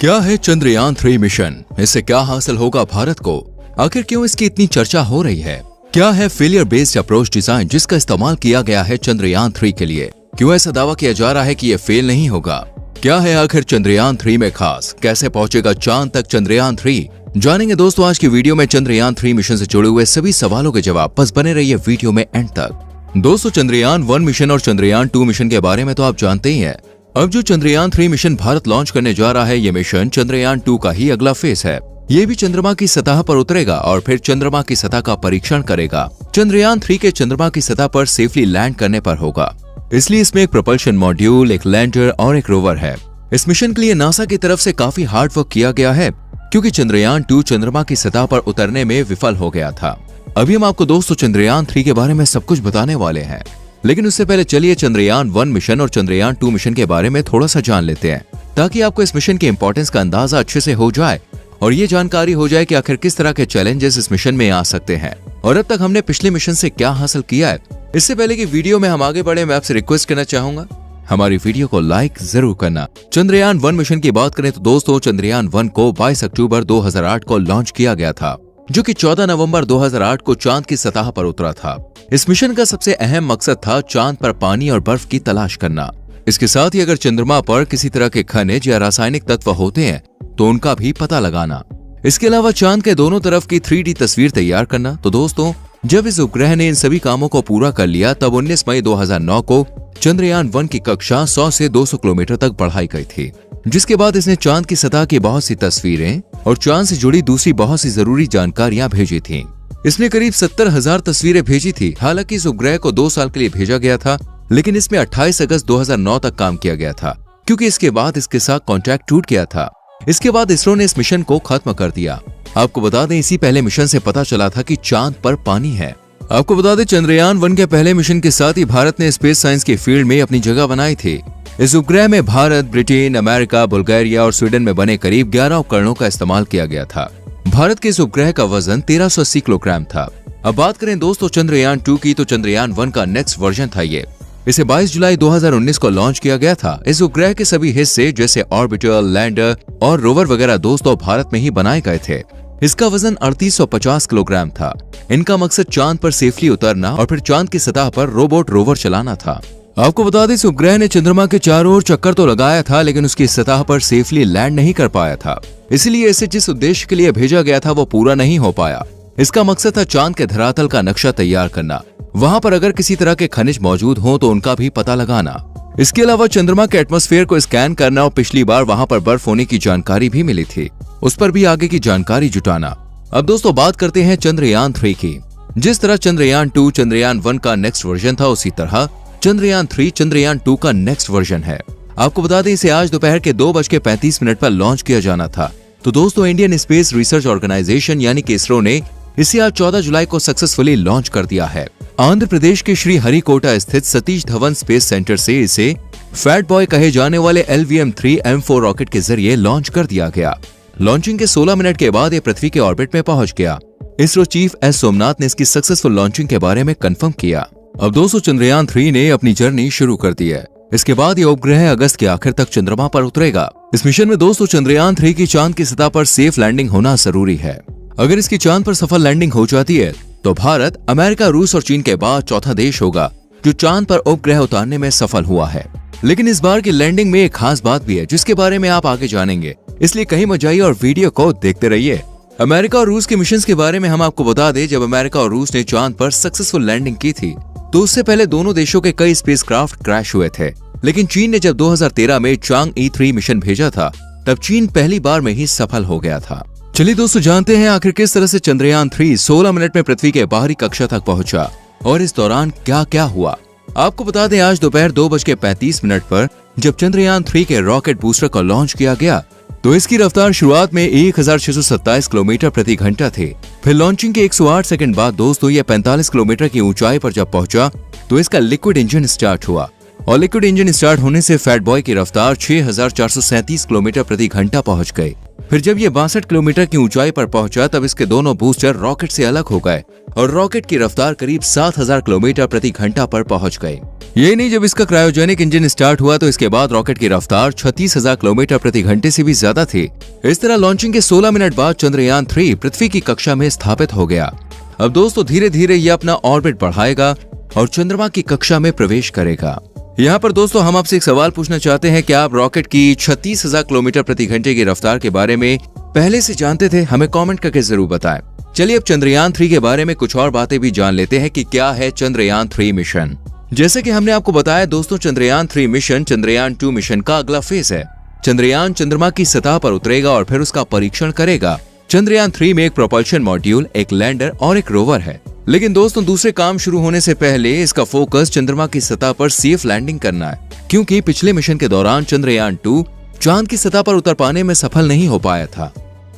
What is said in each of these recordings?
क्या है चंद्रयान 3 मिशन? इससे क्या हासिल होगा भारत को? आखिर क्यों इसकी इतनी चर्चा हो रही है? क्या है फेलियर बेस्ड अप्रोच डिजाइन जिसका इस्तेमाल किया गया है चंद्रयान 3 के लिए? क्यों ऐसा दावा किया जा रहा है कि ये फेल नहीं होगा? क्या है आखिर चंद्रयान 3 में खास? कैसे पहुंचेगा चांद तक चंद्रयान 3? जानेंगे दोस्तों आज की वीडियो में चंद्रयान 3 मिशन से जुड़े हुए सभी सवालों के जवाब। बस बने रहिए वीडियो में एंड तक। दोस्तों चंद्रयान 1 मिशन और चंद्रयान 2 मिशन के बारे में तो आप जानते ही हैं। अब जो चंद्रयान 3 मिशन भारत लॉन्च करने जा रहा है, ये मिशन चंद्रयान 2 का ही अगला फेज है। ये भी चंद्रमा की सतह पर उतरेगा और फिर चंद्रमा की सतह का परीक्षण करेगा। चंद्रयान 3 के चंद्रमा की सतह पर सेफली लैंड करने पर होगा, इसलिए इसमें एक प्रोपल्शन मॉड्यूल, एक लैंडर और एक रोवर है। इस मिशन के लिए नासा की तरफ से काफी हार्ड वर्क किया गया है, क्योंकि चंद्रयान 2 चंद्रमा की सतह पर उतरने में विफल हो गया था। अभी हम आपको दोस्तों चंद्रयान 3 के बारे में सब कुछ बताने वाले हैं, लेकिन उससे पहले चलिए चंद्रयान 1 मिशन और चंद्रयान 2 मिशन के बारे में थोड़ा सा जान लेते हैं, ताकि आपको इस मिशन के इंपॉर्टेंस का अंदाजा अच्छे से हो जाए और ये जानकारी हो जाए कि आखिर किस तरह के चैलेंजेस इस मिशन में आ सकते हैं और अब तक हमने पिछले मिशन से क्या हासिल किया है। इससे पहले कि वीडियो में हम आगे बढ़े, मैं आपसे रिक्वेस्ट करना चाहूंगा हमारी वीडियो को लाइक जरूर करना। चंद्रयान 1 मिशन की बात करें तो दोस्तों चंद्रयान 1 को 22 अक्टूबर 2008 को लॉन्च किया गया था, जो कि 14 नवंबर 2008 को चांद की सतह पर उतरा था। इस मिशन का सबसे अहम मकसद था चांद पर पानी और बर्फ की तलाश करना। इसके साथ ही अगर चंद्रमा पर किसी तरह के खनिज या रासायनिक तत्व होते हैं तो उनका भी पता लगाना। इसके अलावा चांद के दोनों तरफ की 3D तस्वीर तैयार करना। तो दोस्तों जब इस उपग्रह ने इन सभी कामों को पूरा कर लिया, तब 19 मई 2009 को चंद्रयान 1 की कक्षा 100 से 200 किलोमीटर तक बढ़ाई गई थी, जिसके बाद इसने चांद की सतह की बहुत सी तस्वीरें और चांद से जुड़ी दूसरी बहुत सी जरूरी जानकारियां भेजी थीं। इसने करीब 70,000 तस्वीरें भेजी थी। हालांकि इस उपग्रह को 2 साल के लिए भेजा गया था, लेकिन इसमें 28 अगस्त 2009 तक काम किया गया था, क्योंकि इसके बाद इसके साथ कॉन्ट्रैक्ट टूट गया था। इसके बाद इसरो ने इस मिशन को खत्म कर दिया। आपको बता दें इसी पहले मिशन से पता चला था कि चांद पर पानी है। आपको बता दें चंद्रयान 1 के पहले मिशन के साथ ही भारत ने स्पेस साइंस की फील्ड में अपनी जगह बनाई थी। इस उपग्रह में भारत, ब्रिटेन, अमेरिका, बुल्गारिया और स्वीडन में बने करीब 11 उपकरणों का इस्तेमाल किया गया था। भारत के इस उपग्रह का वजन 1380 किलोग्राम था। अब बात करें दोस्तों चंद्रयान 2 की, तो चंद्रयान 1 का नेक्स्ट वर्जन था ये। इसे 22 जुलाई 2019 को लॉन्च किया गया था। इस उपग्रह के सभी हिस्से जैसे ऑर्बिटर, लैंडर और रोवर वगैरह दोस्तों भारत में ही बनाए गए थे। इसका वजन 3850 किलोग्राम था। इनका मकसद चांद पर सेफली उतरना और फिर चांद की सतह पर रोबोट रोवर चलाना था। आपको बता दें इस उपग्रह ने चंद्रमा के चारों ओर चक्कर तो लगाया था, लेकिन उसकी सतह पर सेफली लैंड नहीं कर पाया था। इसलिए इसे जिस उद्देश्य के लिए भेजा गया था वो पूरा नहीं हो पाया। इसका मकसद था चांद के धरातल का नक्शा तैयार करना, वहां पर अगर किसी तरह के खनिज मौजूद हो तो उनका भी पता लगाना। इसके अलावा चंद्रमा के एटमॉस्फेयर को स्कैन करना और पिछली बार वहां पर बर्फ होने की जानकारी भी मिली थी, उस पर भी आगे की जानकारी जुटाना। अब दोस्तों बात करते हैं चंद्रयान 3 की। जिस तरह चंद्रयान 2 चंद्रयान 1 का नेक्स्ट वर्जन था, उसी तरह चंद्रयान 3 चंद्रयान 2 का नेक्स्ट वर्जन है। आपको बता दें इसे आज दोपहर के 2:35 पर लॉन्च किया जाना था। तो दोस्तों इंडियन स्पेस रिसर्च ऑर्गेनाइजेशन यानी कि इसरो ने इसे आज 14 जुलाई को सक्सेसफुली लॉन्च कर दिया है। आंध्र प्रदेश के श्री हरिकोटा स्थित सतीश धवन स्पेस सेंटर से इसे फैट बॉय कहे जाने वाले LVM-3 M4 रॉकेट के जरिए लॉन्च कर दिया गया। लॉन्चिंग के 16 मिनट के बाद ये पृथ्वी के ऑर्बिट में पहुंच गया। इसरो चीफ S सोमनाथ ने इसकी सक्सेसफुल लॉन्चिंग के बारे में कंफर्म किया। अब दोस्तों चंद्रयान 3 ने अपनी जर्नी शुरू कर दी है। इसके बाद ये उपग्रह अगस्त के आखिर तक चंद्रमा पर उतरेगा। इस मिशन में दोस्तों चंद्रयान 3 की चांद की सतह पर सेफ लैंडिंग होना जरूरी है। अगर इसकी चांद पर सफल लैंडिंग हो जाती है तो भारत, अमेरिका, रूस और चीन के बाद चौथा देश होगा जो चांद पर उपग्रह उतारने में सफल हुआ है। लेकिन इस बार की लैंडिंग में एक खास बात भी है, जिसके बारे में आप आगे जानेंगे, इसलिए कहीं मत जाइए और वीडियो को देखते रहिए। अमेरिका और रूस के मिशन के बारे में हम आपको बता दें, जब अमेरिका और रूस ने चांद पर सक्सेसफुल लैंडिंग की थी तो उससे पहले दोनों देशों के कई स्पेसक्राफ्ट क्रैश हुए थे। लेकिन चीन ने जब 2013 में चांगई 3 मिशन भेजा था, तब चीन पहली बार में ही सफल हो गया था। चलिए दोस्तों जानते हैं आखिर किस तरह से चंद्रयान 3 16 मिनट में पृथ्वी के बाहरी कक्षा तक पहुंचा और इस दौरान क्या क्या हुआ। आपको बता दें आज दोपहर 2:35 पर जब चंद्रयान 3 के रॉकेट बूस्टर को लॉन्च किया गया तो इसकी रफ्तार शुरुआत में 1627 किलोमीटर प्रति घंटा थी। फिर लॉन्चिंग के 108 सेकंड बाद दोस्तों ये 45 किलोमीटर की ऊंचाई पर जब पहुंचा तो इसका लिक्विड इंजन स्टार्ट हुआ और लिक्विड इंजन स्टार्ट होने से फैट बॉय की रफ्तार 6437 किलोमीटर प्रति घंटा पहुंच गई। फिर जब ये 62 किलोमीटर की ऊंचाई पर पहुंचा तब इसके दोनों बूस्टर रॉकेट से अलग हो गए और रॉकेट की रफ्तार करीब 7000 किलोमीटर प्रति घंटा पर पहुंच गई। यही नहीं, जब इसका क्रायोजेनिक इंजन स्टार्ट हुआ तो इसके बाद रॉकेट की रफ्तार 36,000 किलोमीटर प्रति घंटे से भी ज्यादा थी। इस तरह लॉन्चिंग के 16 मिनट बाद चंद्रयान 3 पृथ्वी की कक्षा में स्थापित हो गया। अब दोस्तों धीरे धीरे ये अपना ऑर्बिट बढ़ाएगा और चंद्रमा की कक्षा में प्रवेश करेगा। यहाँ पर दोस्तों हम आपसे एक सवाल पूछना चाहते हैं कि आप रॉकेट की 36,000 किलोमीटर प्रति घंटे की रफ्तार के बारे में पहले से जानते थे? हमें कमेंट करके जरूर बताएं। चलिए अब चंद्रयान 3 के बारे में कुछ और बातें भी जान लेते हैं कि क्या है चंद्रयान 3 मिशन। जैसे कि हमने आपको बताया दोस्तों, चंद्रयान 3 मिशन चंद्रयान 2 मिशन का अगला फेज है। चंद्रयान चंद्रमा की सतह पर उतरेगा और फिर उसका परीक्षण करेगा। चंद्रयान 3 में एक प्रोपल्शन मॉड्यूल, एक लैंडर और एक रोवर है। लेकिन दोस्तों दूसरे काम शुरू होने से पहले इसका फोकस चंद्रमा की सतह पर सेफ लैंडिंग करना है, क्योंकि पिछले मिशन के दौरान चंद्रयान 2 चांद की सतह पर उतर पाने में सफल नहीं हो पाया था।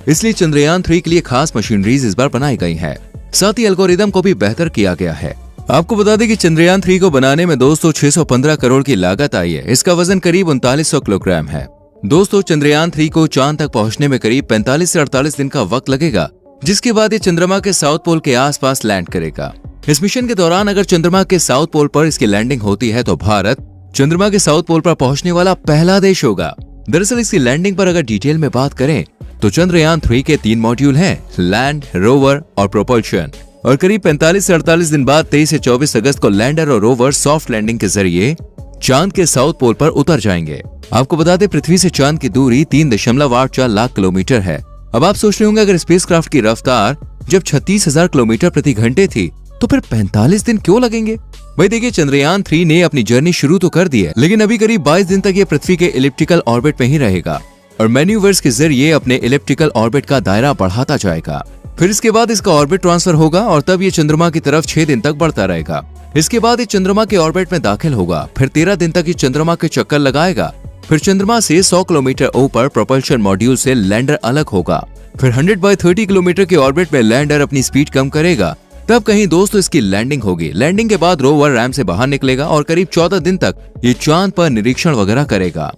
इसलिए चंद्रयान 3 के लिए खास मशीनरीज इस बार बनाई गई है। साथ ही एल्गोरिदम को भी बेहतर किया गया है। आपको बता दें कि चंद्रयान 3 को बनाने में दोस्तों 615 करोड़ की लागत आई है। इसका वजन करीब 3900 किलोग्राम है। दोस्तों चंद्रयान 3 को चांद तक पहुंचने में करीब 45 से 48 दिन का वक्त लगेगा, जिसके बाद ये चंद्रमा के साउथ पोल के आसपास लैंड करेगा। इस मिशन के दौरान अगर चंद्रमा के साउथ पोल पर इसकी लैंडिंग होती है तो भारत चंद्रमा के साउथ पोल पर पहुंचने वाला पहला देश होगा। दरअसल इसकी लैंडिंग पर अगर डिटेल में बात करें तो चंद्रयान 3 के 3 मॉड्यूल हैं, लैंड, रोवर और प्रोपल्शन। और करीब 45 से 48 दिन बाद 23 से 24 अगस्त को लैंडर और रोवर सॉफ्ट लैंडिंग के जरिए चांद के साउथ पोल पर उतर जाएंगे। आपको बता दें पृथ्वी से चांद की दूरी 3.84 लाख किलोमीटर है। अब आप सोच रहे होंगे अगर स्पेसक्राफ्ट की रफ्तार जब 36,000 किलोमीटर प्रति घंटे थी तो फिर 45 दिन क्यों लगेंगे? भाई देखिए, चंद्रयान 3 ने अपनी जर्नी शुरू तो कर दी है, लेकिन अभी करीब 22 दिन तक ये पृथ्वी के इलिप्टिकल ऑर्बिट में ही रहेगा और मैन्यूवर्स के जरिए अपने इलिप्टिकल ऑर्बिट का दायरा बढ़ाता जाएगा। फिर इसके बाद इसका ऑर्बिट ट्रांसफर होगा और तब ये चंद्रमा की तरफ 6 दिन तक बढ़ता रहेगा। इसके बाद ये चंद्रमा के ऑर्बिट में दाखिल होगा। फिर 13 दिन तक ये चंद्रमा के चक्कर लगाएगा। फिर चंद्रमा से 100 किलोमीटर ऊपर प्रोपल्शन मॉड्यूल से लैंडर अलग होगा। फिर 100/30 किलोमीटर के ऑर्बिट में लैंडर अपनी स्पीड कम करेगा। तब कहीं दोस्तों इसकी लैंडिंग होगी। लैंडिंग के बाद रोवर रैम से बाहर निकलेगा और करीब 14 दिन तक ये चांद पर निरीक्षण वगैरह करेगा।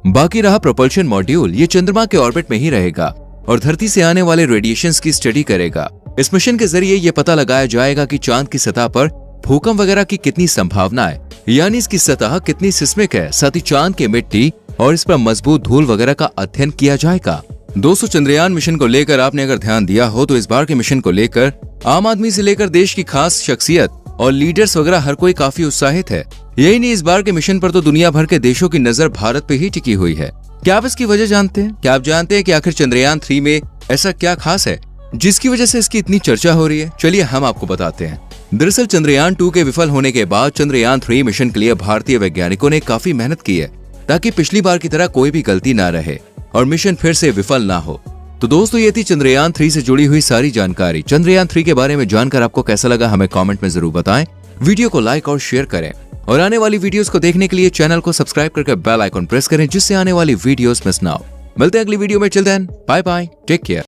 बाकी रहा प्रोपल्शन मॉड्यूल, ये चंद्रमा के ऑर्बिट में ही रहेगा और धरती से आने वाले रेडिएशंस की स्टडी करेगा। इस मिशन के जरिए ये पता लगाया जाएगा कि चांद की सतह पर भूकंप वगैरह की कितनी संभावना है, यानी इसकी सतह कितनी सिस्मिक है। साथ ही चांद की मिट्टी और इस पर मजबूत धूल वगैरह का अध्ययन किया जाएगा। दोस्तों चंद्रयान मिशन को लेकर आपने अगर ध्यान दिया हो तो इस बार के मिशन को लेकर आम आदमी से लेकर देश की खास शख्सियत और लीडर्स वगैरह हर कोई काफी उत्साहित है। यही नहीं, इस बार के मिशन पर तो दुनिया भर के देशों की नजर भारत पे ही टिकी हुई है। क्या आप इसकी वजह जानते हैं? क्या आप जानते हैं कि आखिर चंद्रयान 3 में ऐसा क्या खास है जिसकी वजह से इसकी इतनी चर्चा हो रही है? चलिए हम आपको बताते हैं। दरअसल चंद्रयान 2 के विफल होने के बाद चंद्रयान 3 मिशन के लिए भारतीय वैज्ञानिकों ने काफी मेहनत की है ताकि पिछली बार की तरह कोई भी गलती ना रहे और मिशन फिर से विफल ना हो। तो दोस्तों ये थी चंद्रयान 3 से जुड़ी हुई सारी जानकारी। चंद्रयान 3 के बारे में जानकर आपको कैसा लगा हमें कमेंट में जरूर बताएं। वीडियो को लाइक और शेयर करें और आने वाली वीडियोस को देखने के लिए चैनल को सब्सक्राइब करके बेल आइकन प्रेस करें जिससे आने वाली वीडियोस मिस ना हो। मिलते हैं अगली वीडियो में। Till then bye bye, take care.